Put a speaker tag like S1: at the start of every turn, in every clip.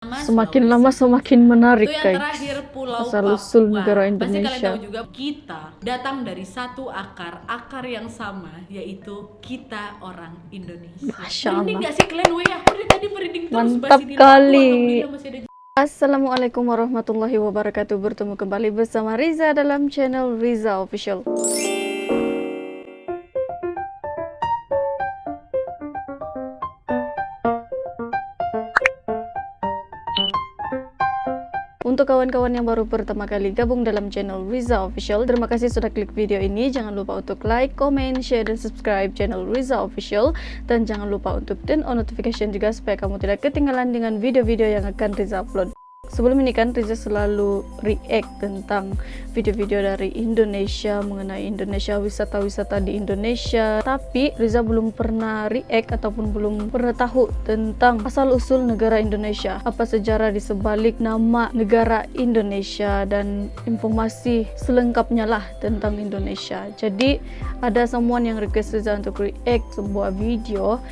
S1: Semakin lama semakin menarik,
S2: itu yang
S1: guys.
S2: terakhir Pulau
S1: Asal-usul
S2: Papua.
S1: negara
S2: Pasti kalian
S1: Indonesia.
S2: tahu juga kita datang dari satu akar yang sama, yaitu kita orang Indonesia.
S1: Masya
S2: Merinding
S1: Allah.
S2: gak sih kalian? Aku dari tadi merinding terus.
S1: Mantap
S2: bahas ini.
S1: kali.
S2: Alhamdulillah masih ada.
S1: Assalamualaikum warahmatullahi wabarakatuh. Bertemu kembali bersama Riza dalam channel Riza Official. Untuk kawan-kawan yang baru pertama kali gabung dalam channel Riza Official, terima kasih sudah klik video ini. Jangan lupa untuk like, comment, share, dan subscribe channel Riza Official. Dan jangan lupa untuk turn on notification juga supaya kamu tidak ketinggalan dengan video-video yang akan Riza upload. Sebelum ini kan Riza selalu react tentang video-video dari Indonesia, mengenai Indonesia, wisata-wisata di Indonesia. Tapi Riza belum pernah react ataupun belum pernah tahu tentang asal-usul negara Indonesia, apa sejarah di sebalik nama negara Indonesia, dan informasi selengkapnya lah tentang Indonesia. Jadi ada someone yang request Riza untuk react sebuah video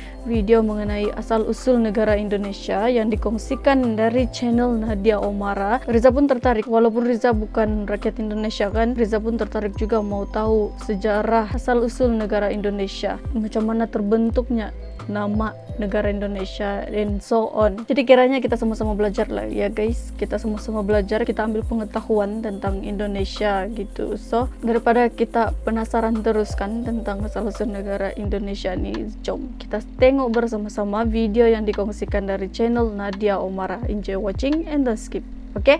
S1: mengenai asal-usul negara Indonesia yang dikongsikan dari channel Nadia Omara. Riza pun tertarik, walaupun Riza bukan rakyat Indonesia kan, Riza pun tertarik juga mau tahu sejarah asal-usul negara Indonesia, macam mana terbentuknya nama negara Indonesia, and so on. Jadi kiranya kita sama-sama belajar lah ya guys, kita sama-sama belajar, kita ambil pengetahuan tentang Indonesia gitu. So daripada kita penasaran terus kan tentang asal-usul negara Indonesia nih, jom kita tengok bersama-sama video yang dikongsikan dari channel Nadia Omara. Enjoy watching and don't skip, oke?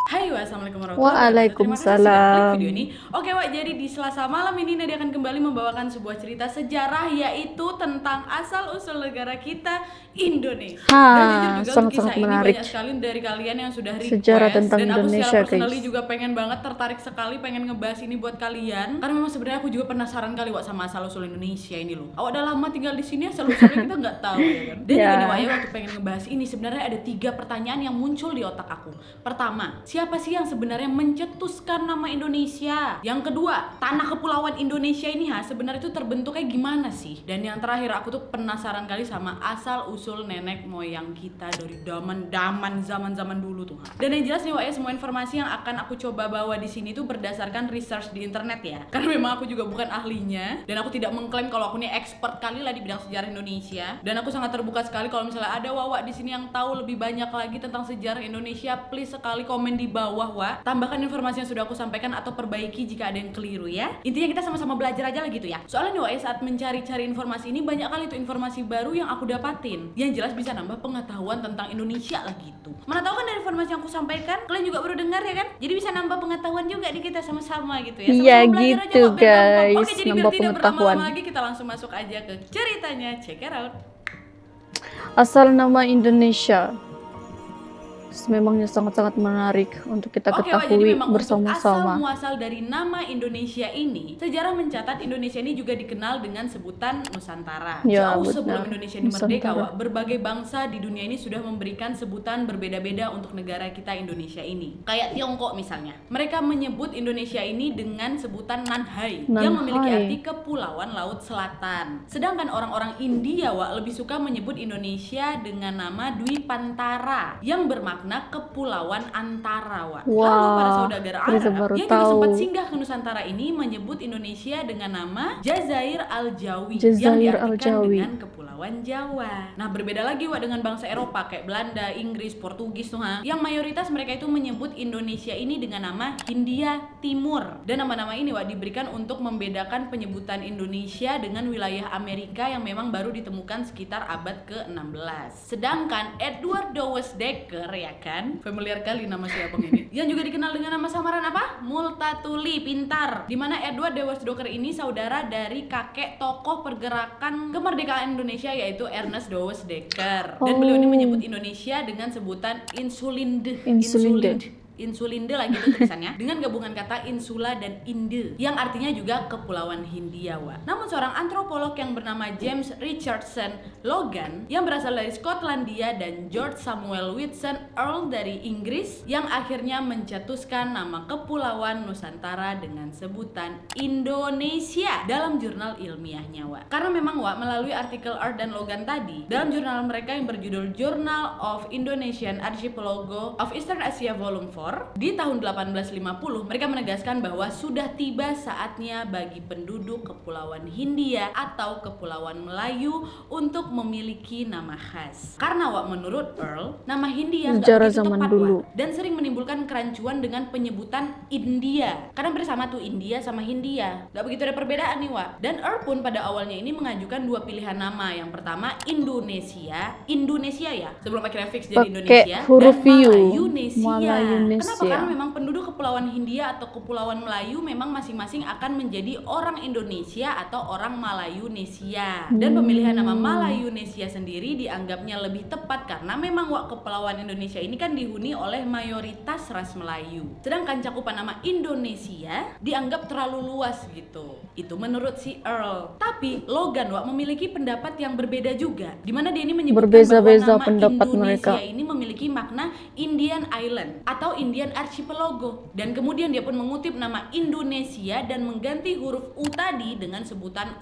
S2: Hai, wassalamualaikum warahmatullahi wabarakatuh. Terima kasih sudah
S1: Waalaikumsalam.
S2: klik video ini. Oke Wak, jadi di Selasa malam ini Nadia akan kembali membawakan sebuah cerita sejarah, yaitu tentang asal-usul negara kita Indonesia. Dan jujur juga
S1: sangat-sangat
S2: kisah
S1: menarik.
S2: ini banyak sekali dari kalian yang sudah request.
S1: Sejarah tentang
S2: dan aku
S1: Indonesia,
S2: secara personally
S1: guys.
S2: juga pengen banget, tertarik sekali pengen ngebahas ini buat kalian. Karena memang sebenarnya aku juga penasaran kali Wak sama asal-usul Indonesia ini loh. Awak udah lama tinggal di sini, asal-usulnya kita nggak tahu ya kan. Dan juga nih Wak, ya, waktu pengen ngebahas ini sebenarnya ada 3 pertanyaan yang muncul di otak aku. Pertama, siapa sih yang sebenarnya mencetuskan nama Indonesia? Yang kedua, tanah kepulauan Indonesia ini sebenarnya itu terbentuknya gimana sih? Dan yang terakhir, aku tuh penasaran kali sama asal usul nenek moyang kita dari zaman dulu tuh. Dan yang jelas nih Wak, ya, semua informasi yang akan aku coba bawa di sini tuh berdasarkan research di internet ya. Karena memang aku juga bukan ahlinya, dan aku tidak mengklaim kalau aku nih expert kali lah di bidang sejarah Indonesia. Dan aku sangat terbuka sekali kalau misalnya ada Wak di sini yang tahu lebih banyak lagi tentang sejarah Indonesia, please sekali komen di bawah Wak. Tambahkan informasi yang sudah aku sampaikan atau perbaiki jika ada yang keliru ya. Intinya kita sama-sama belajar aja lah gitu ya. Soalnya nih Wak, saat mencari-cari informasi ini banyak kali tuh informasi baru yang aku dapatin, yang jelas bisa nambah pengetahuan tentang Indonesia lah gitu. Mana tahu kan dari informasi yang aku sampaikan kalian juga baru dengar ya kan? Jadi bisa nambah pengetahuan juga di kita sama-sama gitu ya.
S1: Iya
S2: Sama-sama belajar
S1: gitu
S2: aja, Wak, biar gampang.
S1: guys,
S2: Oke, jadi biar
S1: nambah
S2: tidak
S1: pengetahuan.
S2: berlama-lama lagi, kita langsung masuk aja ke ceritanya. Check it out.
S1: Asal nama Indonesia memangnya sangat-sangat menarik untuk kita
S2: Oke, Wak, jadi
S1: ketahui
S2: memang untuk asal
S1: bersama-sama.
S2: muasal dari nama Indonesia ini, sejarah mencatat Indonesia ini juga dikenal dengan sebutan Nusantara.
S1: Ya,
S2: Jauh
S1: benar.
S2: sebelum Indonesia ini merdeka,
S1: Nusantara.
S2: Wak, berbagai bangsa di dunia ini sudah memberikan sebutan berbeda-beda untuk negara kita Indonesia ini. Kayak Tiongkok misalnya, mereka menyebut Indonesia ini dengan sebutan Nanhai, yang memiliki
S1: Nanhai.
S2: arti Kepulauan Laut Selatan. Sedangkan orang-orang India, Wak, lebih suka menyebut Indonesia dengan nama Dwipantara, yang bermakna Kepulauan Antara, Wak.
S1: Wow,
S2: Lalu para saudagar
S1: Riza
S2: Arab
S1: baru
S2: yang juga
S1: tahu.
S2: sempat singgah ke Nusantara ini menyebut Indonesia dengan nama Jazair Al-Jawi, yang
S1: Jazair
S2: diartikan
S1: Al-Jawi.
S2: dengan Kepulauan Jawa. Nah, berbeda lagi Wak dengan bangsa Eropa kayak Belanda, Inggris, Portugis tuh yang mayoritas mereka itu menyebut Indonesia ini dengan nama Hindia Timur. Dan nama-nama ini Wak diberikan untuk membedakan penyebutan Indonesia dengan wilayah Amerika yang memang baru ditemukan sekitar abad ke-16. Sedangkan Edward Dawes Dekker, ya kan, familiar kali nama si abang ini, yang juga dikenal dengan nama samaran apa? Multatuli, pintar. Dimana Edward Dawes Dekker ini saudara dari kakek tokoh pergerakan kemerdekaan Indonesia, yaitu Ernest Dawes Dekker. Dan beliau ini menyebut Indonesia dengan sebutan Insulinde.
S1: Insulinde.
S2: Insulinde lah gitu tulisannya, dengan gabungan kata insula dan inde yang artinya juga kepulauan Hindia, Wak. Namun seorang antropolog yang bernama James Richardson Logan yang berasal dari Skotlandia dan George Samuel Whitson Earl dari Inggris yang akhirnya mencetuskan nama kepulauan Nusantara dengan sebutan Indonesia dalam jurnal ilmiahnya, Wak. Karena memang, Wak, melalui artikel Earl dan Logan tadi dalam jurnal mereka yang berjudul Journal of Indonesian Archipelago of Eastern Asia Volume 4 di tahun 1850, mereka menegaskan bahwa sudah tiba saatnya bagi penduduk Kepulauan Hindia atau Kepulauan Melayu untuk memiliki nama khas. Karena, Wak, menurut Earl, nama Hindia nggak begitu
S1: zaman
S2: tepat,
S1: dulu.
S2: Wak, dan sering menimbulkan kerancuan dengan penyebutan India. Karena bersama tuh India sama Hindia, nggak begitu ada perbedaan nih, Wak. Dan Earl pun pada awalnya ini mengajukan dua pilihan nama. Yang pertama Indonesia ya, sebelum akhirnya fix jadi
S1: Pakai
S2: Indonesia,
S1: huruf
S2: dan
S1: U.
S2: Malayunesia.
S1: Malayunesia.
S2: Kenapa? Karena memang penduduk Kepulauan Hindia atau Kepulauan Melayu memang masing-masing akan menjadi orang Indonesia atau orang Malayunesia. Dan pemilihan nama Malayunesia sendiri dianggapnya lebih tepat karena memang, Wak, Kepulauan Indonesia ini kan dihuni oleh mayoritas ras Melayu. Sedangkan cakupan nama Indonesia dianggap terlalu luas gitu. Itu menurut si Earl. Tapi Logan, Wak, memiliki pendapat yang berbeda juga, di mana dia ini menyebutkan
S1: Berbeza-beza
S2: bahwa nama
S1: pendapat
S2: Indonesia
S1: mereka.
S2: ini memiliki makna Indian Island atau Indian Archipelago. Dan kemudian dia pun mengutip nama Indonesia dan mengganti huruf U tadi dengan sebutan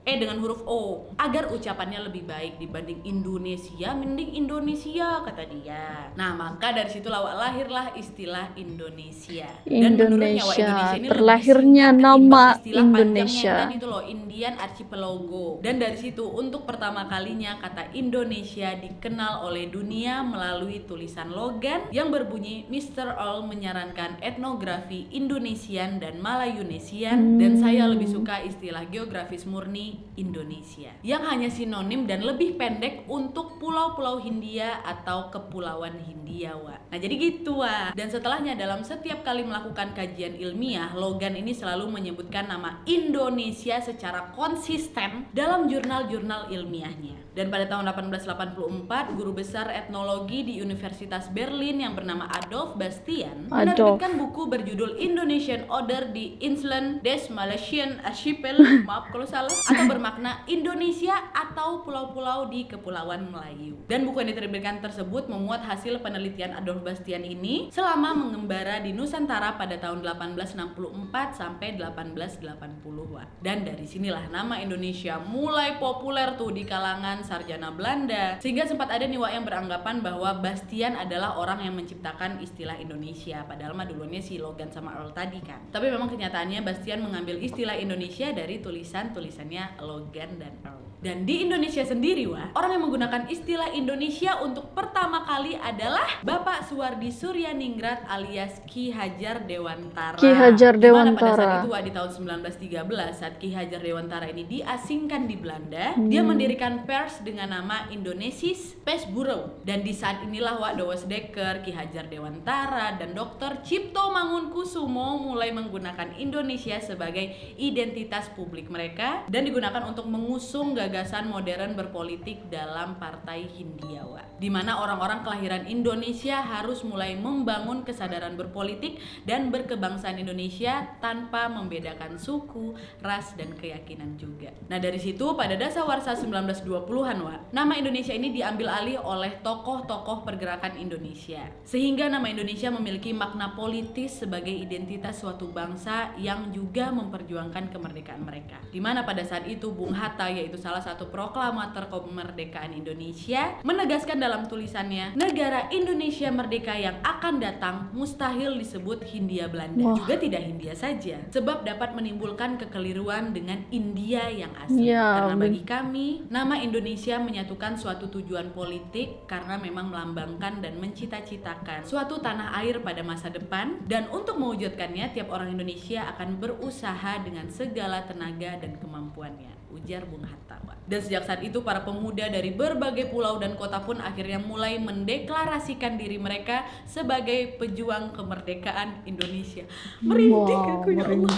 S2: dengan huruf O agar ucapannya lebih baik dibanding Indonesia, mending Indonesia kata dia. Nah, maka dari situlah, Wak, lahirlah istilah Indonesia. Dan menurutnya, Wak, Indonesia ini
S1: terlahirnya
S2: lebih singkat
S1: nama
S2: ketimbang istilah
S1: Indonesia.
S2: panjangnya yang tadi itu loh, Indian Archipelago. Dan dari situ untuk pertama kalinya kata Indonesia dikenal oleh dunia melalui tulisan Logan yang berbunyi Mr. Earl menyarankan etnografi Indonesian dan Malayunesian, dan saya lebih suka istilah geografis murni Indonesia yang hanya sinonim dan lebih pendek untuk pulau-pulau Hindia atau kepulauan Hindia, Wak. Nah, jadi gitu, Wak. Dan setelahnya dalam setiap kali melakukan kajian ilmiah, Logan ini selalu menyebutkan nama Indonesia secara konsisten dalam jurnal-jurnal ilmiahnya. Dan pada tahun 1884, guru besar etnologi di Universitas Berlin yang bernama Adolf Bastian menerbitkan buku berjudul Indonesian Oder die Inseln des Malaysian Archipel, maaf kalau salah, atau bermakna Indonesia atau pulau-pulau di Kepulauan Melayu. Dan buku yang diterbitkan tersebut memuat hasil penelitian Adolf Bastian ini selama mengembara di Nusantara pada tahun 1864 sampai 1880, Wak. Dan dari sinilah nama Indonesia mulai populer tuh di kalangan sarjana Belanda, sehingga sempat ada nih, Wak, yang beranggapan bahwa Bastian adalah orang yang menciptakan istilah Indonesia, padahal mah dulunya si Logan sama Earl tadi kan. Tapi memang kenyataannya Bastian mengambil istilah Indonesia dari tulisannya Logan dan Earl. Dan di Indonesia sendiri, Wak, orang yang menggunakan istilah Indonesia untuk pertama kali adalah Bapak Suwardi Suryaningrat alias Ki Hajar Dewantara.
S1: Ki Hajar
S2: Dimana pada saat
S1: Dewantara.
S2: itu, Wak, di tahun 1913 saat Ki Hajar Dewantara ini diasingkan di Belanda, dia mendirikan pers dengan nama Indonesisch Persbureau. Dan di saat inilah, Wak, Douwe Dekker, Ki Hajar Dewantara, dan Dr. Cipto Mangunkusumo mulai menggunakan Indonesia sebagai identitas publik mereka dan digunakan untuk mengusung gagasan modern berpolitik dalam Partai Hindia, Wak. Di mana orang-orang kelahiran Indonesia harus mulai membangun kesadaran berpolitik dan berkebangsaan Indonesia tanpa membedakan suku, ras, dan keyakinan juga. Nah, dari situ pada dasawarsa 1920-an, Wak, nama Indonesia ini diambil alih oleh tokoh-tokoh pergerakan Indonesia. Sehingga nama Indonesia memiliki makna politis sebagai identitas suatu bangsa yang juga memperjuangkan kemerdekaan mereka. Di mana pada saat itu Bung Hatta, yaitu salah satu proklamator kemerdekaan Indonesia, menegaskan dalam tulisannya, negara Indonesia merdeka yang akan datang mustahil disebut Hindia Belanda.
S1: Wah.
S2: Juga tidak Hindia saja, sebab dapat menimbulkan kekeliruan dengan India yang asli.
S1: Ya,
S2: Karena bagi kami, nama Indonesia menyatukan suatu tujuan politik karena memang melambangkan dan mencita-citakan suatu tanah air pada masa depan, dan untuk mewujudkannya tiap orang Indonesia akan berusaha dengan segala tenaga dan kemampuannya, ujar Bung Hatta. Wak. Dan sejak saat itu para pemuda dari berbagai pulau dan kota pun akhirnya mulai mendeklarasikan diri mereka sebagai pejuang kemerdekaan Indonesia. Merinding aku ya Allah.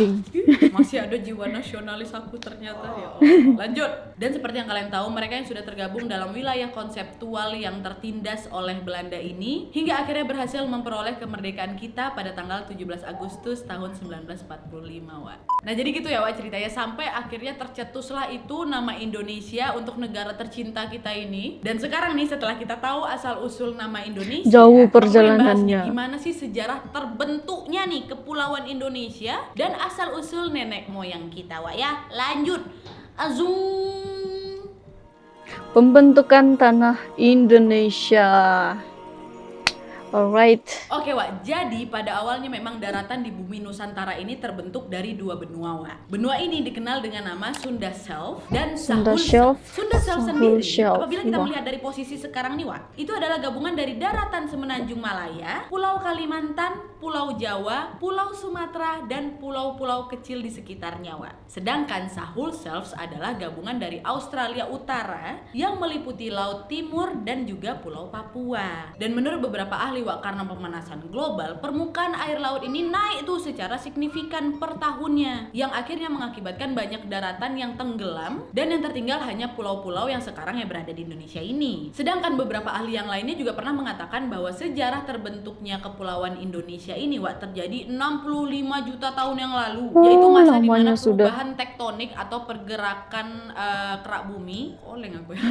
S2: Masih ada jiwa nasionalis aku ternyata ya Allah. Lanjut. Dan seperti yang kalian tahu, mereka yang sudah tergabung dalam wilayah konseptual yang tertindas oleh Belanda ini hingga akhirnya berhasil memperoleh kemerdekaan kita pada tanggal 17 Agustus tahun 1945, Wak. Nah jadi gitu ya Wak ceritanya, sampai akhirnya tercetuslah itu nama Indonesia untuk negara tercinta kita ini. Dan sekarang nih setelah kita tahu asal usul nama Indonesia,
S1: jauh
S2: aku pengen bahas nih,
S1: perjalanannya.
S2: gimana sih sejarah terbentuknya nih Kepulauan Indonesia dan asal usul nenek moyang kita, Wak ya. Lanjut. Azum.
S1: Pembentukan tanah Indonesia. Alright.
S2: Oke Wak, jadi pada awalnya memang daratan di bumi Nusantara ini terbentuk dari dua benua Wak. Benua ini dikenal dengan nama Sunda Shelf dan
S1: Sunda
S2: Sahul
S1: Shelf.
S2: Sunda Shelf
S1: Sahul
S2: sendiri,
S1: Shelf.
S2: apabila kita
S1: Wah.
S2: melihat dari posisi sekarang nih Wak, itu adalah gabungan dari daratan semenanjung Malaya, Pulau Kalimantan, Pulau Jawa, Pulau Sumatera, dan pulau-pulau kecil di sekitarnya Wak. Sedangkan Sahul Shelf adalah gabungan dari Australia Utara yang meliputi Laut Timur dan juga Pulau Papua. Dan menurut beberapa ahli Wak, karena pemanasan global, permukaan air laut ini naik tuh secara signifikan per tahunnya, yang akhirnya mengakibatkan banyak daratan yang tenggelam dan yang tertinggal hanya pulau-pulau yang sekarang yang berada di Indonesia ini. Sedangkan beberapa ahli yang lainnya juga pernah mengatakan bahwa sejarah terbentuknya Kepulauan Indonesia ini Wak terjadi 65 juta tahun yang lalu, yaitu masa di mana
S1: lamanya sudah.
S2: perubahan tektonik atau pergerakan kerak bumi, oleng aku ya,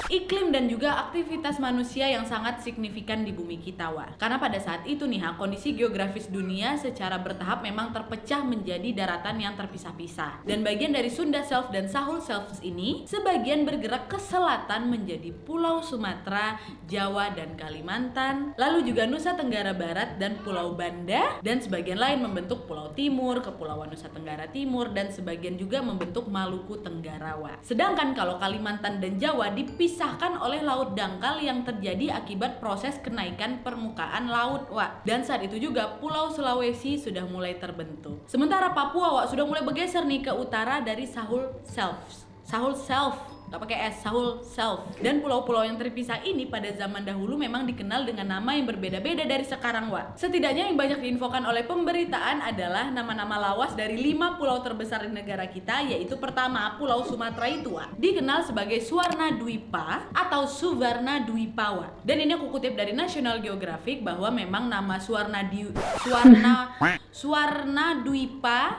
S2: iklim dan juga aktivitas manusia yang sangat signifikan di bumi kita Wak. Karena pada saat itu nih kondisi geografis dunia secara bertahap memang terpecah menjadi daratan yang terpisah-pisah. Dan bagian dari Sunda Shelf dan Sahul Shelf ini sebagian bergerak ke selatan menjadi Pulau Sumatera, Jawa dan Kalimantan, lalu juga Nusa Tenggara Barat dan Pulau Banda, dan sebagian lain membentuk Pulau Timur, Kepulauan Nusa Tenggara Timur, dan sebagian juga membentuk Maluku Tenggara Wak. Sedangkan kalau Kalimantan dan Jawa dipisahkan oleh laut dangkal yang terjadi akibat proses kenaikan permukaan laut Wak. Dan saat itu juga Pulau Sulawesi sudah mulai terbentuk. Sementara Papua Wak sudah mulai bergeser nih ke utara dari Sahul Shelf. Sahul Shelf, gak pakai S, Sahul Shelf. Dan pulau-pulau yang terpisah ini pada zaman dahulu memang dikenal dengan nama yang berbeda-beda dari sekarang Wak. Setidaknya yang banyak diinfokan oleh pemberitaan adalah nama-nama lawas dari 5 pulau terbesar di negara kita, yaitu pertama Pulau Sumatera itu Wak dikenal sebagai Suwarna Dwipa atau Suvarna Dwipa Wak. Dan ini aku kutip dari National Geographic bahwa memang nama Suwarna Dwipa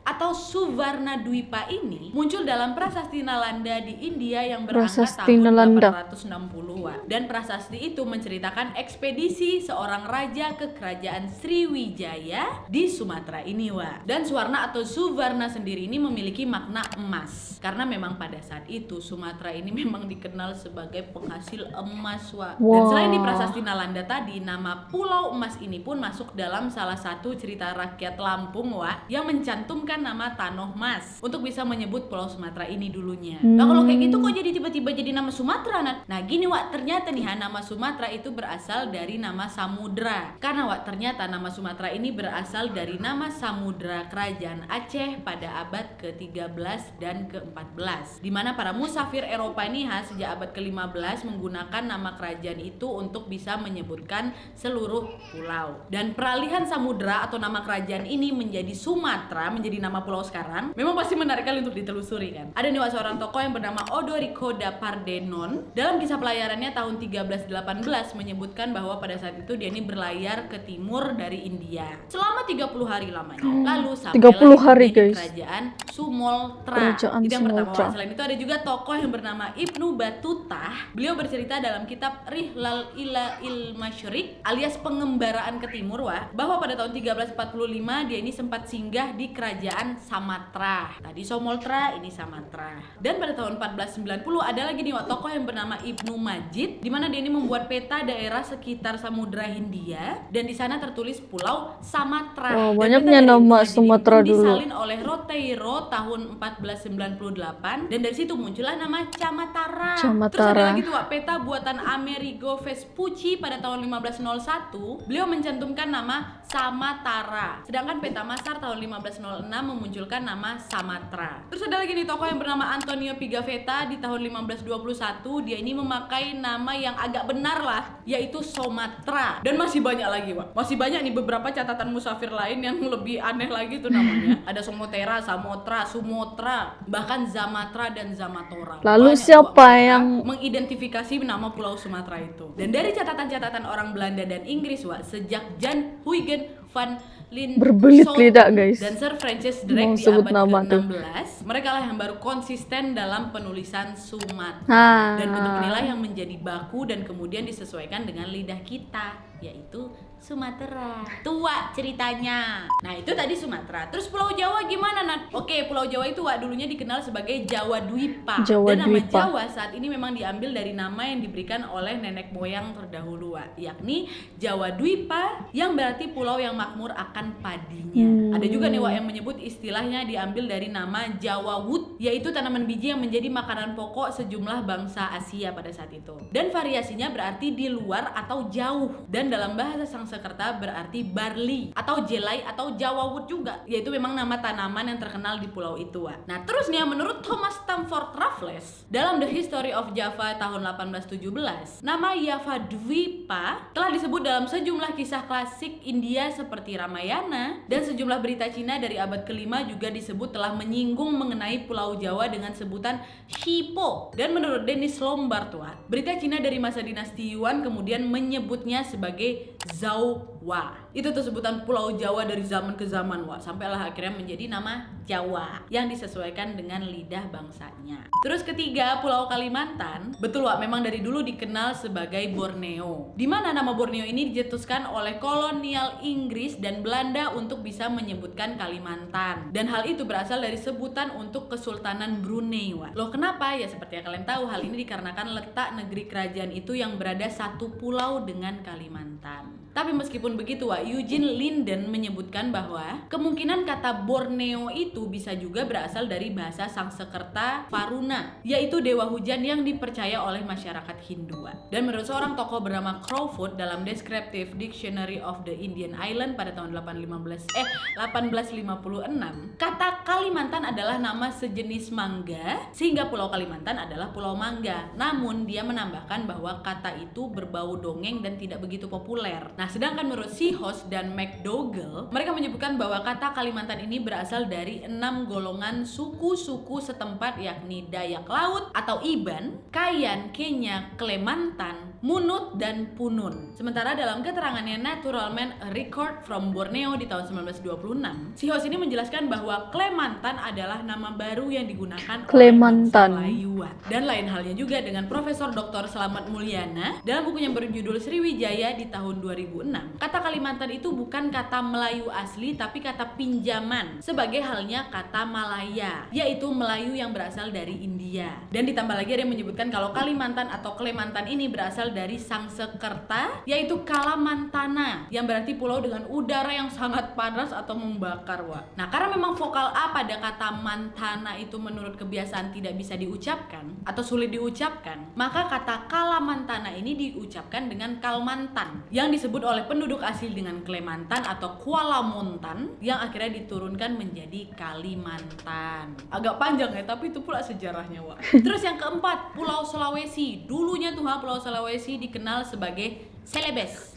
S2: atau Suvarna Dwipa ini muncul dalam prasasti Nalanda di India yang berangkat
S1: Prasasti
S2: tahun
S1: Nalanda.
S2: 860-an. Dan prasasti itu menceritakan ekspedisi seorang raja ke kerajaan Sriwijaya di Sumatera ini Wak. Dan Suwarna atau Suvarna sendiri ini memiliki makna emas, karena memang pada saat itu Sumatera ini memang dikenal sebagai penghasil emas Wak. Dan selain di prasasti Nalanda tadi, nama Pulau Emas ini pun masuk dalam salah satu cerita rakyat Lampung Wak yang mencantumkan nama Tanoh Mas untuk bisa menyebut Pulau Sumatera ini dulunya. Nah kalau kayak gitu kok jadi tiba-tiba jadi nama Sumatera Nat? Nah gini Wak, ternyata nih nama Sumatera itu berasal dari nama samudra. Karena Wak ternyata nama Sumatera ini berasal dari nama samudra kerajaan Aceh pada abad ke-13 dan ke-14, dimana para musafir Eropa ini sejak abad ke-15 menggunakan nama kerajaan itu untuk bisa menyebutkan seluruh pulau. Dan peralihan samudra atau nama kerajaan ini menjadi Sumatera, menjadi nama pulau sekarang, memang pasti menarik kali untuk ditelusuri kan. Ada nih Wak seorang tokoh yang bernama Odorico da Pardenon dalam kisah pelayarannya tahun 1318 menyebutkan bahwa pada saat itu dia ini berlayar ke timur dari India selama 30 hari lamanya. Lalu sampai
S1: 30 hari, guys.
S2: kerajaan Sumoltra.
S1: Kerajaan
S2: Itu yang pertama.
S1: Sumoltra.
S2: Selain itu ada juga tokoh yang bernama Ibnu Batutah. Beliau bercerita dalam kitab Rihlal ila il Masyriq alias pengembaraan ke timur Wak, bahwa pada tahun 1345 dia ini sempat singgah di kerajaan Samatra. Tadi Somoltra, ini Samatra. Dan pada tahun 1490 ada lagi nih Wak tokoh yang bernama Ibnu Majid, di mana dia ini membuat peta daerah sekitar Samudra Hindia dan di sana tertulis Pulau Samatra.
S1: Wah,
S2: Dan
S1: banyaknya
S2: peta dari
S1: nama
S2: Ibnu Majid
S1: Sumatera
S2: ini
S1: dulu.
S2: disalin oleh Roteiro tahun 1498 dan dari situ muncullah nama Camatara. Terus ada
S1: Camatara.
S2: lagi tuh Wak, peta buatan Amerigo Vespucci pada tahun 1501. Beliau mencantumkan nama Samatara. Sedangkan Peta Masar tahun 1506 memunculkan nama Samatra. Terus ada lagi nih tokoh yang bernama Antonio Pigafetta di tahun 1521. Dia ini memakai nama yang agak benar lah, yaitu Somatra. Dan masih banyak lagi, Pak. Masih banyak nih beberapa catatan musafir lain yang lebih aneh lagi tuh namanya. Ada Somotera, Samotra, Sumotra, bahkan Zamatra dan Zamatora.
S1: Lalu
S2: Banyak
S1: siapa
S2: tuh
S1: yang
S2: mengidentifikasi nama Pulau Sumatera itu. Dan dari catatan-catatan orang Belanda dan Inggris, Wak, sejak Jan Huygen van
S1: berbelit
S2: Linschoten
S1: lidah, guys,
S2: dan Sir Francis Drake
S1: mau
S2: di
S1: sebut
S2: abad
S1: nama
S2: ke-16, mereka lah yang baru konsisten dalam penulisan Sumatera. Dan bentuk inilah yang menjadi baku dan kemudian disesuaikan dengan lidah kita, yaitu Sumatera. Tua ceritanya. Nah, itu tadi Sumatera. Terus Pulau Jawa gimana, Nat? Oke, Pulau Jawa itu, Wak, dulunya dikenal sebagai Jawa Dwipa. Dan nama Jawa saat ini memang diambil dari nama yang diberikan oleh nenek moyang terdahulu, Wak, yakni Jawa Dwipa, yang berarti pulau yang makmur akan padinya. Ada juga nih, Wak, yang menyebut istilahnya diambil dari nama Jawa Wood, yaitu tanaman biji yang menjadi makanan pokok sejumlah bangsa Asia pada saat itu. Dan variasinya berarti di luar atau jauh. Dan dalam bahasa Sanskerta berarti barley atau jelai atau Jawa Wood juga, yaitu memang nama tanaman yang terkenal di pulau itu, Wak. Nah, terus nih, menurut Thomas Stamford Raffles dalam The History of Java tahun 1817, nama Java Dwipa telah disebut dalam sejumlah kisah klasik India seperti Ramayana, dan sejumlah berita Cina dari abad ke-5 juga disebut telah menyinggung mengenai Pulau Jawa dengan sebutan Shipo. Dan menurut Dennis Lombard, Wak, berita Cina dari masa dinasti Yuan kemudian menyebutnya sebagai Zauwa. Itu tuh sebutan Pulau Jawa dari zaman ke zaman, Wak, sampailah akhirnya menjadi nama Jawa yang disesuaikan dengan lidah bangsanya. Terus ketiga, Pulau Kalimantan. Betul, Wak, memang dari dulu dikenal sebagai Borneo, di mana nama Borneo ini dicetuskan oleh kolonial Inggris dan Belanda untuk bisa menyebutkan Kalimantan. Dan hal itu berasal dari sebutan untuk Kesultanan Brunei, Wak. Loh, kenapa? Ya seperti yang kalian tahu, hal ini dikarenakan letak negeri kerajaan itu yang berada satu pulau dengan Kalimantan. Tapi meskipun begitu, Wak, Eugene Linden menyebutkan bahwa kemungkinan kata Borneo itu bisa juga berasal dari bahasa Sanskerta Varuna, yaitu dewa hujan yang dipercaya oleh masyarakat Hindu, Wak. Dan menurut seorang tokoh bernama Crawford dalam Descriptive Dictionary of the Indian Island pada tahun 1856, kata Kalimantan adalah nama sejenis mangga, sehingga Pulau Kalimantan adalah Pulau Mangga. Namun dia menambahkan bahwa kata itu berbau dongeng dan tidak begitu populer. Nah, sedangkan menurut Seahorse dan McDougall, mereka menyebutkan bahwa kata Kalimantan ini berasal dari 6 golongan suku-suku setempat, yakni Dayak Laut atau Iban, Kayan, Kenya, Klemantan, Munut, dan Punun. Sementara dalam keterangannya Naturalman A Record from Borneo di tahun 1926, Seahorse ini menjelaskan bahwa Klemantan adalah nama baru yang digunakan oleh bangsa Melayu. Dan lain halnya juga dengan Profesor Dr. Slamet Mulyana dalam bukunya berjudul Sriwijaya di tahun 2006. Kata Kalimantan itu bukan kata Melayu asli, tapi kata pinjaman, sebagai halnya kata Malaya, yaitu Melayu yang berasal dari India. Dan ditambah lagi ada yang menyebutkan kalau Kalimantan atau Klemantan ini berasal dari Sanskerta, yaitu Kalamantana, yang berarti pulau dengan udara yang sangat panas atau membakar, Wak. Nah, karena memang vokal A pada kata Mantana itu menurut kebiasaan tidak bisa diucapkan atau sulit diucapkan, maka kata Kalamantana ini diucapkan dengan Kalmantan, yang disebut oleh penduduk asli dengan Klemantan atau Kuala Montan, yang akhirnya diturunkan menjadi Kalimantan. Agak panjang ya, tapi itu pula sejarahnya, Wak. Terus yang keempat, Pulau Sulawesi. Dulunya tuh Pulau Sulawesi dikenal sebagai Celebes.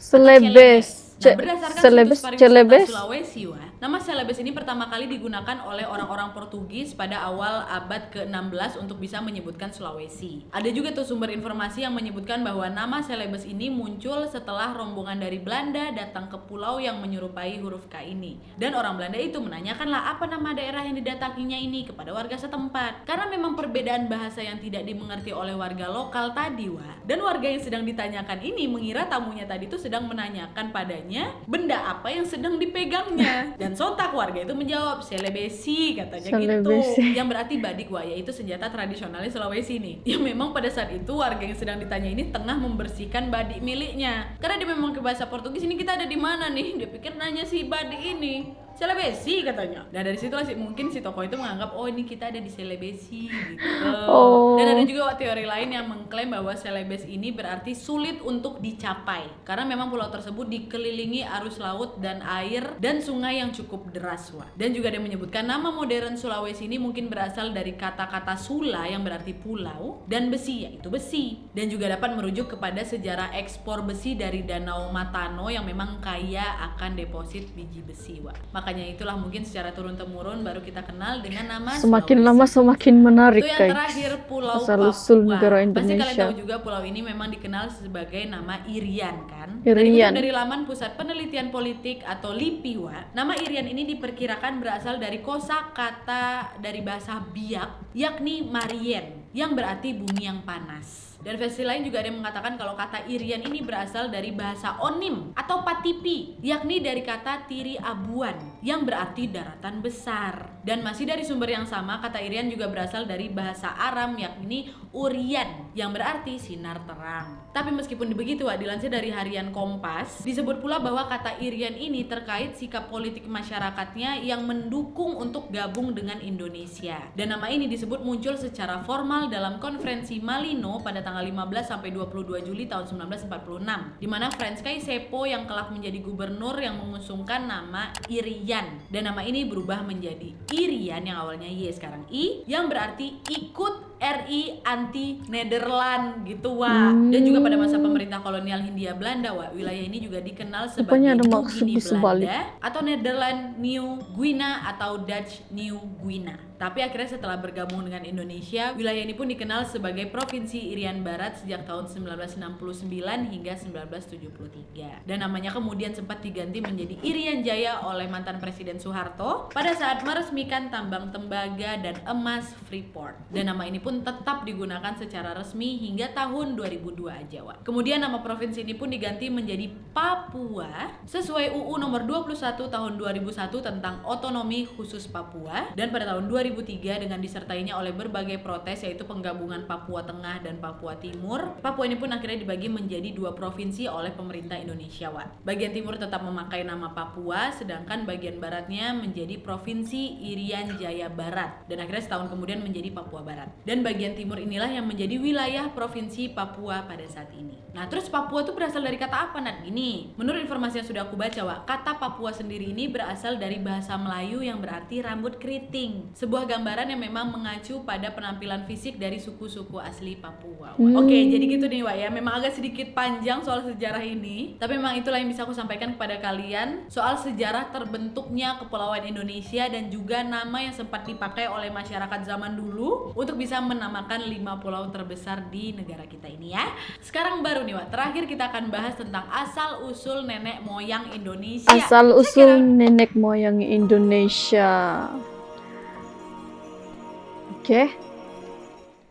S2: Nah, berdasarkan situs pariwisata Sulawesi, Wak, nama Celebes ini pertama kali digunakan oleh orang-orang Portugis pada awal abad ke-16 untuk bisa menyebutkan Sulawesi. Ada juga tuh sumber informasi yang menyebutkan bahwa nama Celebes ini muncul setelah rombongan dari Belanda datang ke pulau yang menyerupai huruf K ini. Dan orang Belanda itu menanyakanlah apa nama daerah yang didatanginya ini kepada warga setempat. Karena memang perbedaan bahasa yang tidak dimengerti oleh warga lokal tadi, Wak. Dan warga yang sedang ditanyakan ini mengira tamunya tadi itu sedang menanyakan padanya benda apa yang sedang dipegangnya. Dan sontak warga itu menjawab Celebesi, katanya gitu, yang berarti badik, Wak, yaitu senjata tradisionalis Sulawesi nih. Yang memang pada saat itu warga yang sedang ditanya ini tengah membersihkan badik miliknya. Karena dia memang ke bahasa Portugis, ini kita ada di mana nih? Dia pikir nanya si badik ini. Celebesi katanya. Dan dari situlah mungkin si tokoh itu menganggap oh ini kita ada di Celebesi gitu.
S1: Oh.
S2: Dan ada juga teori lain yang mengklaim bahwa Celebes ini berarti sulit untuk dicapai karena memang pulau tersebut dikelilingi arus laut dan air dan sungai yang cukup deras, Wak. Dan juga dia menyebutkan nama modern Sulawesi ini mungkin berasal dari kata-kata sula yang berarti pulau dan besi yaitu besi, dan juga dapat merujuk kepada sejarah ekspor besi dari Danau Matano yang memang kaya akan deposit biji besi, Wak. Makanya itulah mungkin secara turun-temurun baru kita kenal dengan nama
S1: Semakin
S2: Sulawesi.
S1: lama semakin menarik,
S2: Itu yang
S1: guys.
S2: terakhir Pulau
S1: Asal-usul
S2: Papua.
S1: negara
S2: Pasti kalian
S1: Indonesia.
S2: tahu juga pulau ini memang dikenal sebagai nama Irian kan?
S1: Irian.
S2: Dan dari laman Pusat Penelitian Politik atau LIPI, Wak, nama Irian ini diperkirakan berasal dari kosakata dari bahasa Biak yakni Marien yang berarti bumi yang panas. Dan versi lain juga ada yang mengatakan kalau kata Irian ini berasal dari bahasa Onim atau Patipi, yakni dari kata Tiri Abuan yang berarti daratan besar. Dan masih dari sumber yang sama, kata Irian juga berasal dari bahasa Aram yakni Urian yang berarti sinar terang. Tapi meskipun begitu, dilansir dari harian Kompas, disebut pula bahwa kata Irian ini terkait sikap politik masyarakatnya yang mendukung untuk gabung dengan Indonesia. Dan nama ini disebut muncul secara formal dalam konferensi Malino pada tanggal 15 sampai 22 Juli tahun 1946, di mana Franskay Sepo yang kelak menjadi gubernur yang mengusungkan nama Irian. Dan nama ini berubah menjadi Irian yang awalnya Y sekarang I, yang berarti ikut RI anti Nederland gitu, Wak. Dan juga pada masa pemerintah kolonial Hindia Belanda, Wak, wilayah ini juga dikenal sebagai
S1: Rupanya ada
S2: New
S1: maksud
S2: Guinea
S1: disebalik.
S2: Belanda atau Nederland New Guinea atau Dutch New Guinea. Tapi akhirnya setelah bergabung dengan Indonesia, wilayah ini pun dikenal sebagai Provinsi Irian Barat sejak tahun 1969 hingga 1973. Dan namanya kemudian sempat diganti menjadi Irian Jaya oleh mantan Presiden Soeharto pada saat meresmikan tambang tembaga dan emas Freeport. Dan nama ini pun tetap digunakan secara resmi hingga tahun 2002 aja, Wak. Kemudian nama provinsi ini pun diganti menjadi Papua sesuai UU nomor 21 tahun 2001 tentang otonomi khusus Papua, dan pada tahun 2003 dengan disertainya oleh berbagai protes yaitu penggabungan Papua Tengah dan Papua Timur. Papua ini pun akhirnya dibagi menjadi 2 provinsi oleh pemerintah Indonesia, Wak. Bagian timur tetap memakai nama Papua, sedangkan bagian baratnya menjadi Provinsi Irian Jaya Barat, dan akhirnya setahun kemudian menjadi Papua Barat. Dan bagian timur inilah yang menjadi wilayah Provinsi Papua pada saat ini. Nah, terus Papua itu berasal dari kata apa, Nat? Gini, menurut informasi yang sudah aku baca, Wak, kata Papua sendiri ini berasal dari bahasa Melayu yang berarti rambut keriting. Sebuah gambaran yang memang mengacu pada penampilan fisik dari suku-suku asli Papua, Wak. Oke, jadi gitu nih, Wak, ya. Memang agak sedikit panjang soal sejarah ini, tapi memang itulah yang bisa aku sampaikan kepada kalian soal sejarah terbentuknya Kepulauan Indonesia dan juga nama yang sempat dipakai oleh masyarakat zaman dulu untuk bisa menamakan 5 pulau terbesar di negara kita ini, ya. Sekarang baru nih, Wak, terakhir kita akan bahas tentang asal-usul nenek moyang Indonesia.
S1: Asal-usul nenek moyang Indonesia.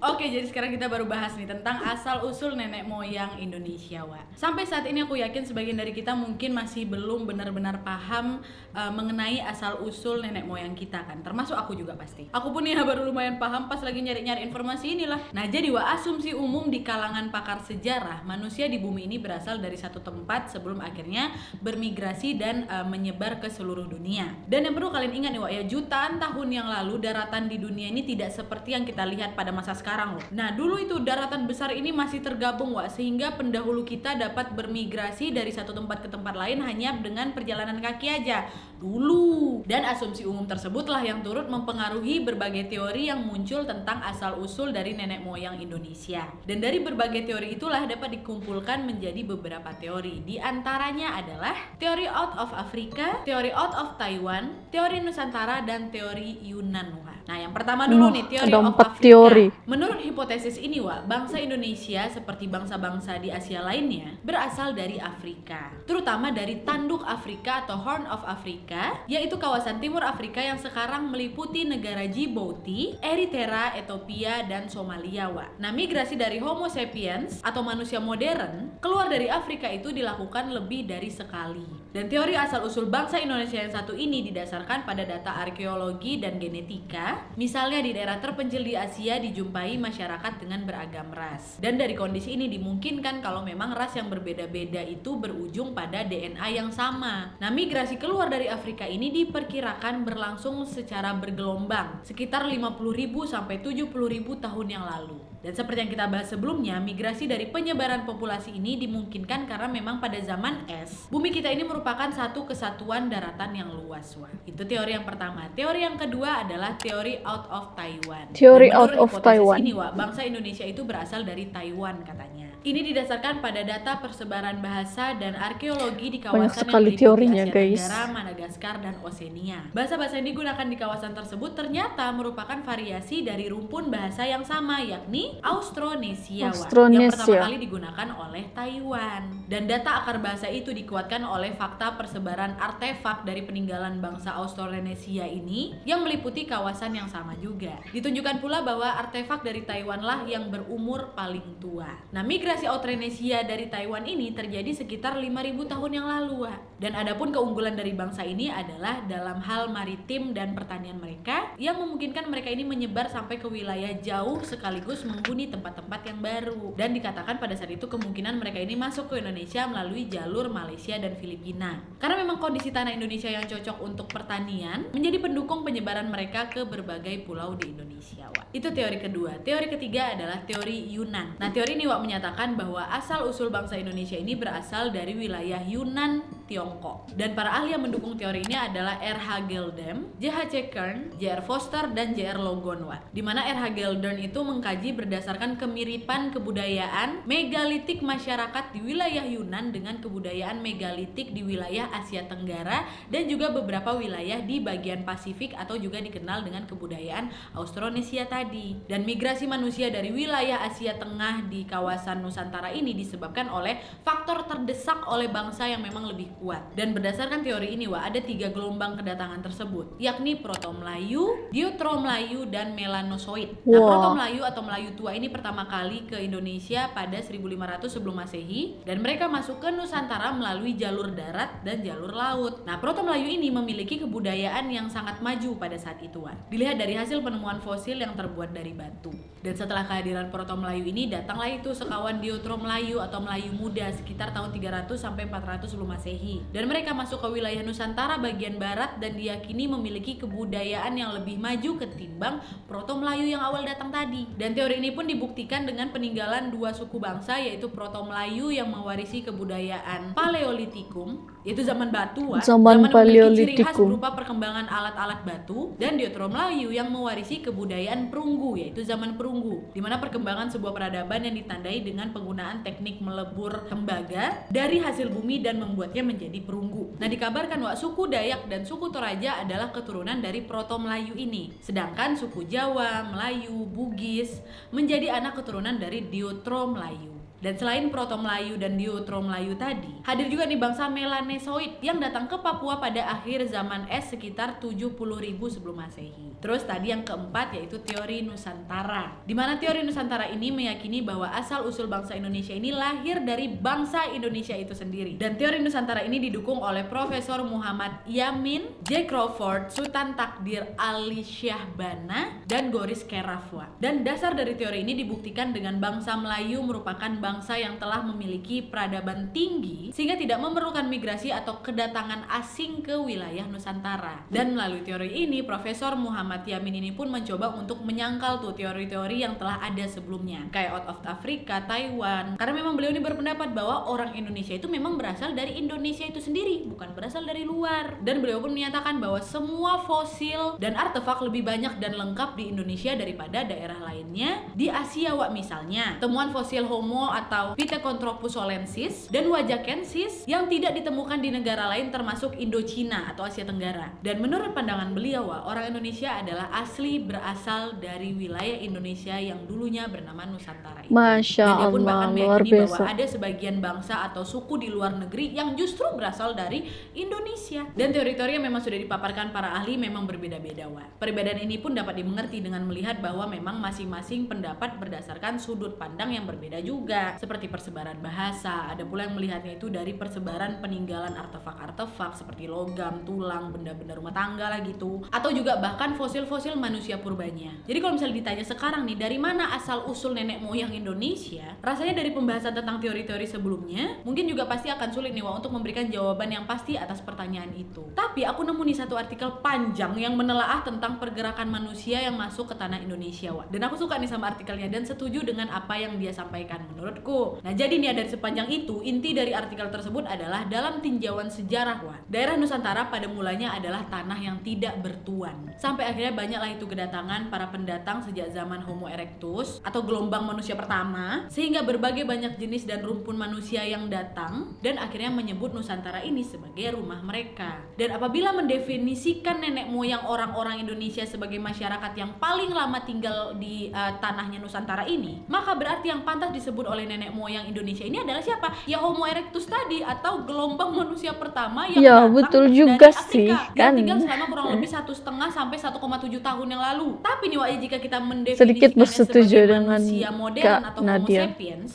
S2: Oke, jadi sekarang kita baru bahas nih tentang asal-usul nenek moyang Indonesia, Wak. Sampai saat ini aku yakin sebagian dari kita mungkin masih belum benar-benar paham mengenai asal-usul nenek moyang kita kan. Termasuk aku juga pasti. Aku pun ya baru lumayan paham pas lagi nyari-nyari informasi inilah. Nah, jadi, Wak, asumsi umum di kalangan pakar sejarah, manusia di bumi ini berasal dari satu tempat sebelum akhirnya bermigrasi dan menyebar ke seluruh dunia. Dan yang perlu kalian ingat nih, Wak, ya, jutaan tahun yang lalu daratan di dunia ini tidak seperti yang kita lihat pada masa sekarang loh. Nah, dulu itu daratan besar ini masih tergabung, Wak, sehingga pendahulu kita dapat bermigrasi dari satu tempat ke tempat lain hanya dengan perjalanan kaki aja dulu. Dan asumsi umum tersebutlah yang turut mempengaruhi berbagai teori yang muncul tentang asal-usul dari nenek moyang Indonesia. Dan dari berbagai teori itulah dapat dikumpulkan menjadi beberapa teori. Di antaranya adalah teori out of Africa, teori out of Taiwan, teori Nusantara, dan teori Yunan, Wak. Nah, yang pertama dulu nih, teori
S1: ada
S2: of
S1: 4
S2: Africa.
S1: teori.
S2: Menurut hipotesis ini, Wak, bangsa Indonesia seperti bangsa-bangsa di Asia lainnya berasal dari Afrika, terutama dari tanduk Afrika atau Horn of Africa, yaitu kawasan timur Afrika yang sekarang meliputi negara Djibouti, Eritrea, Ethiopia, dan Somalia, Wak. Nah, migrasi dari Homo sapiens atau manusia modern keluar dari Afrika itu dilakukan lebih dari sekali. Dan teori asal-usul bangsa Indonesia yang satu ini didasarkan pada data arkeologi dan genetika. Misalnya di daerah terpencil di Asia dijumpai menjumpai masyarakat dengan beragam ras. Dan dari kondisi ini dimungkinkan kalau memang ras yang berbeda-beda itu berujung pada DNA yang sama. Nah, migrasi keluar dari Afrika ini diperkirakan berlangsung secara bergelombang, sekitar 50.000 sampai 70.000 tahun yang lalu. Dan seperti yang kita bahas sebelumnya, migrasi dari penyebaran populasi ini dimungkinkan karena memang pada zaman es, bumi kita ini merupakan satu kesatuan daratan yang luas. Wah, itu teori yang pertama. Teori yang kedua adalah teori out of Taiwan.
S1: Teori
S2: Dan
S1: out
S2: menurut
S1: of
S2: hipotesis
S1: Taiwan.
S2: ini, Wak, bangsa Indonesia itu berasal dari Taiwan katanya. Ini didasarkan pada data persebaran bahasa dan arkeologi di
S1: Banyak
S2: kawasan
S1: sekali
S2: yang meliputi
S1: teorinya,
S2: Asia
S1: guys.
S2: Tenggara, Madagaskar, dan Oseania. Bahasa-bahasa yang digunakan di kawasan tersebut ternyata merupakan variasi dari rumpun bahasa yang sama, yakni Austronesia, Wak, yang pertama
S1: Austronesia.
S2: kali digunakan oleh Taiwan. Dan data akar bahasa itu dikuatkan oleh fakta persebaran artefak dari peninggalan bangsa Austronesia ini yang meliputi kawasan yang sama juga. Ditunjukkan pula bahwa artefak dari Taiwan lah yang berumur paling tua. Nah, migrasi Austronesia dari Taiwan ini terjadi sekitar 5.000 tahun yang lalu, Wak. Dan adapun keunggulan dari bangsa ini adalah dalam hal maritim dan pertanian mereka yang memungkinkan mereka ini menyebar sampai ke wilayah jauh sekaligus menghuni tempat-tempat yang baru. Dan dikatakan pada saat itu kemungkinan mereka ini masuk ke Indonesia melalui jalur Malaysia dan Filipina. Karena memang kondisi tanah Indonesia yang cocok untuk pertanian menjadi pendukung penyebaran mereka ke berbagai pulau di Indonesia, Wak. Itu teori kedua. Teori ketiga adalah teori Yunan. Nah, teori ini, Wak, menyatakan bahwa asal-usul bangsa Indonesia ini berasal dari wilayah Yunan, Tiongkok. Dan para ahli yang mendukung teori ini adalah R.H. Geldem, J.H.C. Kern, J.R. Foster, dan J.R. Logon, Wak. Di mana R.H. Geldem itu mengkaji berdasarkan kemiripan kebudayaan megalitik masyarakat di wilayah Yunan dengan kebudayaan megalitik di wilayah Asia Tenggara dan juga beberapa wilayah di bagian Pasifik atau juga dikenal dengan kebudayaan Austronesia tadi. Dan migrasi manusia dari wilayah Asia Tengah di kawasan Nusantara ini disebabkan oleh faktor terdesak oleh bangsa yang memang lebih kuat. Dan berdasarkan teori ini, Wak, ada 3 gelombang kedatangan tersebut, yakni Proto-Melayu, Deutero-Melayu, dan Melanosoid. Nah,
S1: Wow.
S2: Proto-Melayu atau Melayu tua ini pertama kali ke Indonesia pada 1500 sebelum Masehi dan mereka masuk ke Nusantara melalui jalur darat dan jalur laut. Nah, Proto-Melayu ini memiliki kebudayaan yang sangat maju pada saat itu, Wak. Dilihat dari hasil penemuan fosil yang terbuat dari batu. Dan setelah kehadiran Proto-Melayu ini, datanglah itu sekawan Deutero-Melayu atau Melayu muda sekitar tahun 300 sampai 400 sebelum Masehi. Dan mereka masuk ke wilayah Nusantara bagian barat dan diyakini memiliki kebudayaan yang lebih maju ketimbang Proto-Melayu yang awal datang tadi. Dan teori ini pun dibuktikan dengan peninggalan 2 suku bangsa, yaitu Proto-Melayu yang mewarisi kebudayaan Paleolitikum, yaitu zaman batu, Wak.
S1: Zaman
S2: yang memiliki ciri khas
S1: Paleolitikum.
S2: berupa perkembangan alat-alat batu, dan Deutero-Melayu yang mewarisi kebudayaan perunggu, yaitu zaman perunggu, di mana perkembangan sebuah peradaban yang ditandai dengan penggunaan teknik melebur tembaga dari hasil bumi dan membuatnya menjadi perunggu. Nah, dikabarkan, Wak, suku Dayak dan suku Toraja adalah keturunan dari Proto-Melayu ini. Sedangkan suku Jawa, Melayu, Bugis menjadi anak keturunan dari Deutero-Melayu. Dan selain Proto-Melayu dan Deutero-Melayu tadi, hadir juga nih bangsa Melanosoid yang datang ke Papua pada akhir zaman es sekitar 70.000 sebelum Masehi. Terus tadi yang keempat yaitu teori Nusantara. Di mana teori Nusantara ini meyakini bahwa asal-usul bangsa Indonesia ini lahir dari bangsa Indonesia itu sendiri. Dan teori Nusantara ini didukung oleh Profesor Muhammad Yamin, J. Crawford, Sultan Takdir Ali Syahbana, dan Goris Kerafwa. Dan dasar dari teori ini dibuktikan dengan bangsa Melayu merupakan bangsa yang telah memiliki peradaban tinggi sehingga tidak memerlukan migrasi atau kedatangan asing ke wilayah Nusantara. Dan melalui teori ini, Profesor Muhammad Yamin ini pun mencoba untuk menyangkal tuh teori-teori yang telah ada sebelumnya, kayak out of Afrika, Taiwan. Karena memang beliau ini berpendapat bahwa orang Indonesia itu memang berasal dari Indonesia itu sendiri, bukan berasal dari luar. Dan beliau pun menyatakan bahwa semua fosil dan artefak lebih banyak dan lengkap di Indonesia daripada daerah lainnya di Asia, Wak. Misalnya, temuan fosil Homo atau Pithecanthropus solensis dan Wajakensis yang tidak ditemukan di negara lain termasuk Indochina atau Asia Tenggara. Dan menurut pandangan beliau, Wak, orang Indonesia adalah asli berasal dari wilayah Indonesia yang dulunya bernama Nusantara itu.
S1: Masya
S2: Dan dia pun bahkan
S1: Allah, luar
S2: meyakini bahwa
S1: biasa.
S2: ada sebagian bangsa atau suku di luar negeri yang justru berasal dari Indonesia. Dan teori-teori yang memang sudah dipaparkan para ahli memang berbeda-beda, Wak. Perbedaan ini pun dapat dimengerti dengan melihat bahwa memang masing-masing pendapat berdasarkan sudut pandang yang berbeda juga. Seperti persebaran bahasa, ada pula yang melihatnya itu dari persebaran peninggalan artefak-artefak seperti logam, tulang, benda-benda rumah tangga lah gitu. Atau juga bahkan fosil-fosil manusia purbanya. Jadi kalau misalnya ditanya sekarang nih, dari mana asal usul nenek moyang Indonesia? Rasanya dari pembahasan tentang teori-teori sebelumnya, mungkin juga pasti akan sulit nih Wak untuk memberikan jawaban yang pasti atas pertanyaan itu. Tapi aku nemu nih satu artikel panjang yang menelaah tentang pergerakan manusia yang masuk ke tanah Indonesia, Wak. Dan aku suka nih sama artikelnya dan setuju dengan apa yang dia sampaikan menurutku. Nah, jadi nih dari sepanjang itu, inti dari artikel tersebut adalah dalam tinjauan sejarah, Wak, daerah Nusantara pada mulanya adalah tanah yang tidak bertuan. Sampai akhirnya banyaklah itu kedatangan para pendatang sejak zaman Homo erectus atau gelombang manusia pertama, sehingga berbagai banyak jenis dan rumpun manusia yang datang dan akhirnya menyebut Nusantara ini sebagai rumah mereka. Dan apabila mendefinisikan nenek moyang orang-orang Indonesia sebagai masyarakat yang paling lama tinggal di tanahnya Nusantara ini, maka berarti yang pantas disebut oleh nenek moyang Indonesia ini adalah siapa? Ya Homo erectus tadi atau gelombang manusia pertama yang
S1: Ya,
S2: datang
S1: betul
S2: dari
S1: juga
S2: Afrika
S1: sih,
S2: yang
S1: kan?
S2: tinggal selama kurang lebih 1,5 sampai 1,7 tahun yang lalu. Tapi nih Wak, jika kita
S1: Sedikit
S2: mendefinisikannya
S1: bersetuju
S2: sebagai
S1: dengan
S2: manusia modern
S1: Kak
S2: atau Homo
S1: Nadia.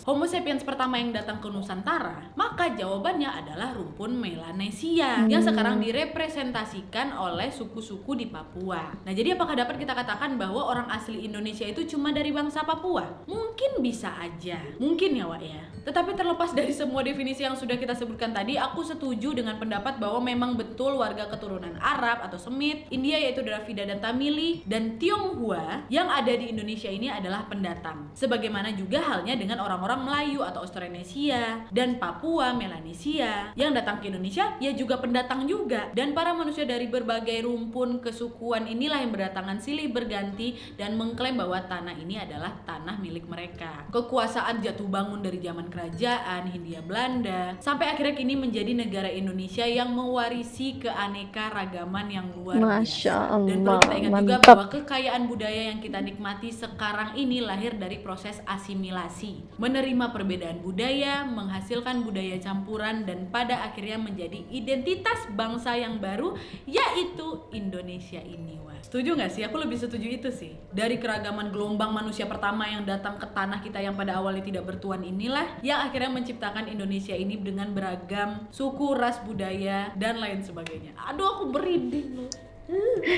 S2: Homo sapiens pertama yang datang ke Nusantara, maka jawabannya adalah rumpun Melanesia yang sekarang direpresentasikan oleh suku-suku di Papua. Nah, jadi apakah dapat kita katakan bahwa orang asli Indonesia itu cuma dari bangsa Papua? Mungkin bisa aja, mungkin ya Wak ya. Tetapi terlepas dari semua definisi yang sudah kita sebutkan tadi, aku setuju dengan pendapat bahwa memang betul warga keturunan Arab atau Semit, India yaitu Dravida dan Tamili, dan Tionghoa yang ada di Indonesia ini adalah pendatang. Sebagaimana juga halnya dengan orang-orang Melayu atau Austronesia dan Papua Melanesia yang datang ke Indonesia, ya juga pendatang juga. Dan para manusia dari berbagai rumpun kesukuan inilah yang berdatangan silih berganti dan mengklaim bahwa tanah ini adalah tanah milik mereka. Kekuasaan jatuh bangun dari zaman kerajaan Hindia Belanda sampai akhirnya kini menjadi negara Indonesia yang mewarisi keanekaragaman yang luar
S1: Masya
S2: biasa. Dan perlu
S1: Allah,
S2: kita ingat juga
S1: mantap.
S2: bahwa kekayaan budaya yang kita nikmati sekarang ini lahir dari proses asimilasi, menerima perbedaan budaya, menghasilkan budaya campuran, dan pada akhirnya menjadi identitas bangsa yang baru, yaitu Indonesia ini. Wah, setuju nggak sih? Aku lebih setuju itu sih. Dari keragaman gelombang manusia pertama yang datang ke tanah kita yang pada awalnya tidak bertuan inilah yang akhirnya menciptakan Indonesia ini dengan beragam suku, ras, budaya, dan lain sebagainya. Aduh, aku merinding loh.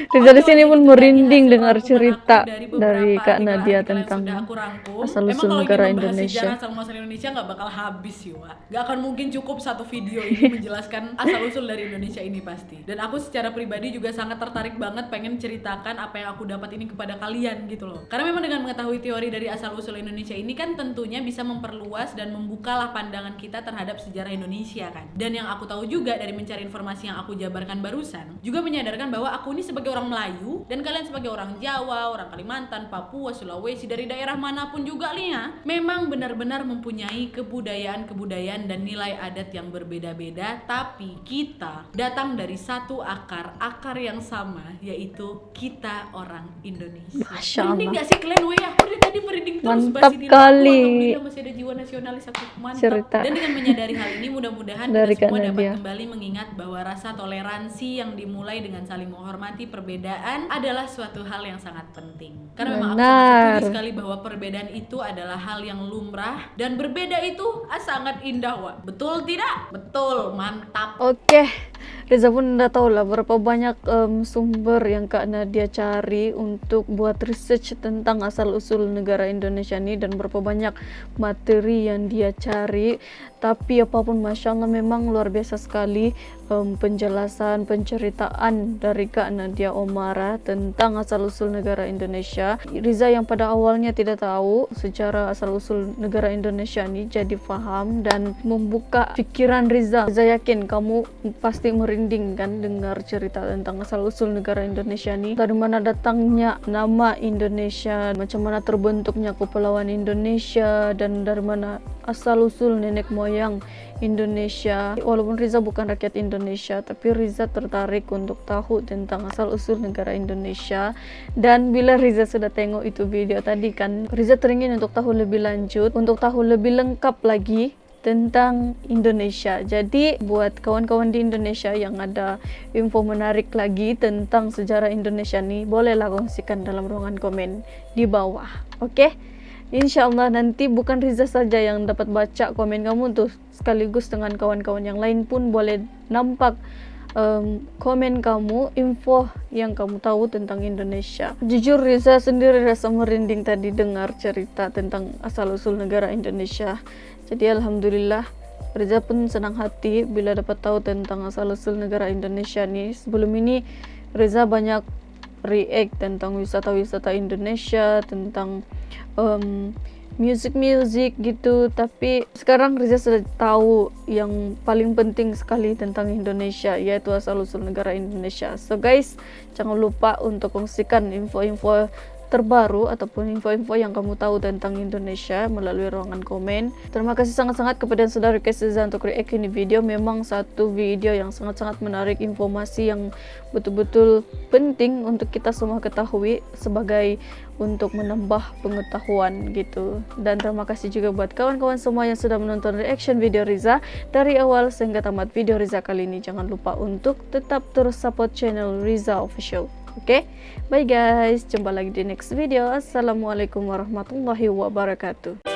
S1: Riza di sini pun
S2: Itu
S1: merinding
S2: tadi hasil
S1: dengar
S2: rangkuman
S1: cerita
S2: aku
S1: dari
S2: beberapa
S1: Kak
S2: artikel-artikel
S1: Nadia
S2: yang
S1: tentang
S2: sudah aku rangkum.
S1: asal
S2: Emang
S1: usul
S2: kalau
S1: negara
S2: ingin membahas
S1: Indonesia.
S2: sejarah asal muasal Indonesia nggak bakal habis sih, Wak. Nggak akan mungkin cukup satu video ini menjelaskan asal usul dari Indonesia ini pasti. Dan aku secara pribadi juga sangat tertarik banget pengen ceritakan apa yang aku dapat ini kepada kalian gitu loh. Karena memang dengan mengetahui teori dari asal usul Indonesia ini kan tentunya bisa memperluas dan membukalah pandangan kita terhadap sejarah Indonesia kan. Dan yang aku tahu juga dari mencari informasi yang aku jabarkan barusan, juga menyadarkan bahwa aku ini sebagai orang Melayu dan kalian sebagai orang Jawa, orang Kalimantan, Papua, Sulawesi, dari daerah manapun juga nih ya, memang benar-benar mempunyai kebudayaan dan nilai adat yang berbeda-beda, tapi kita datang dari satu akar yang sama, yaitu kita orang Indonesia.
S1: Masya
S2: Merinding
S1: Allah.
S2: gak sih kalian? Weh, aku dari tadi merinding terus.
S1: Mantap
S2: bahas ini.
S1: kali.
S2: Alhamdulillah masih ada jiwa nasionalis aku, mantap.
S1: Cerita.
S2: Dan dengan menyadari hal ini mudah-mudahan
S1: Dari
S2: kita semua
S1: Kak
S2: dapat
S1: Nadia.
S2: kembali mengingat bahwa rasa toleransi yang dimulai dengan saling menghormati perbedaan adalah suatu hal yang sangat penting. Karena memang aku sangat
S1: Benar.
S2: setuju sekali bahwa perbedaan itu adalah hal yang lumrah dan berbeda itu sangat indah, Wak. Betul tidak? Betul, mantap.
S1: Oke, Reza pun udah tahu lah berapa banyak sumber yang Kak Nadia cari untuk buat research tentang asal-usul negara Indonesia ini dan berapa banyak materi yang dia cari. Tapi apapun, Masya Allah, memang luar biasa sekali penjelasan, penceritaan dari Kak Nadia Omara tentang asal-usul negara Indonesia. Riza yang pada awalnya tidak tahu secara asal-usul negara Indonesia ini jadi paham dan membuka pikiran Riza. Riza yakin kamu pasti merinding kan dengar cerita tentang asal-usul negara Indonesia ini. Dari mana datangnya nama Indonesia, macam mana terbentuknya Kepulauan Indonesia, dan dari mana asal-usul nenek moyang Indonesia. Walaupun Riza bukan rakyat Indonesia, tapi Riza tertarik untuk tahu tentang asal-usul negara Indonesia. Dan bila Riza sudah tengok itu video tadi kan, Riza teringin untuk tahu lebih lanjut, untuk tahu lebih lengkap lagi tentang Indonesia. Jadi buat kawan-kawan di Indonesia yang ada info menarik lagi tentang sejarah Indonesia nih, bolehlah kongsikan dalam ruangan komen di bawah. Oke? Insya Allah nanti bukan Riza saja yang dapat baca komen kamu tuh, sekaligus dengan kawan-kawan yang lain pun boleh nampak komen kamu, info yang kamu tahu tentang Indonesia. Jujur Riza sendiri rasa merinding tadi dengar cerita tentang asal-usul negara Indonesia. Jadi alhamdulillah Riza pun senang hati bila dapat tahu tentang asal-usul negara Indonesia nih. Sebelum ini Riza banyak react tentang wisata-wisata Indonesia, tentang music gitu, tapi sekarang Riza sudah tahu yang paling penting sekali tentang Indonesia, yaitu asal-usul negara Indonesia. So guys, jangan lupa untuk kongsikan info-info terbaru ataupun info-info yang kamu tahu tentang Indonesia melalui ruangan komen. Terima kasih sangat-sangat kepada yang sudah request Riza untuk react ini video. Memang satu video yang sangat-sangat menarik, informasi yang betul-betul penting untuk kita semua ketahui sebagai untuk menambah pengetahuan gitu. Dan terima kasih juga buat kawan-kawan semua yang sudah menonton reaction video Riza dari awal sehingga tamat video Riza kali ini. Jangan lupa untuk tetap terus support channel Riza Official. Oke, bye guys, jumpa lagi di next video. Assalamualaikum warahmatullahi wabarakatuh.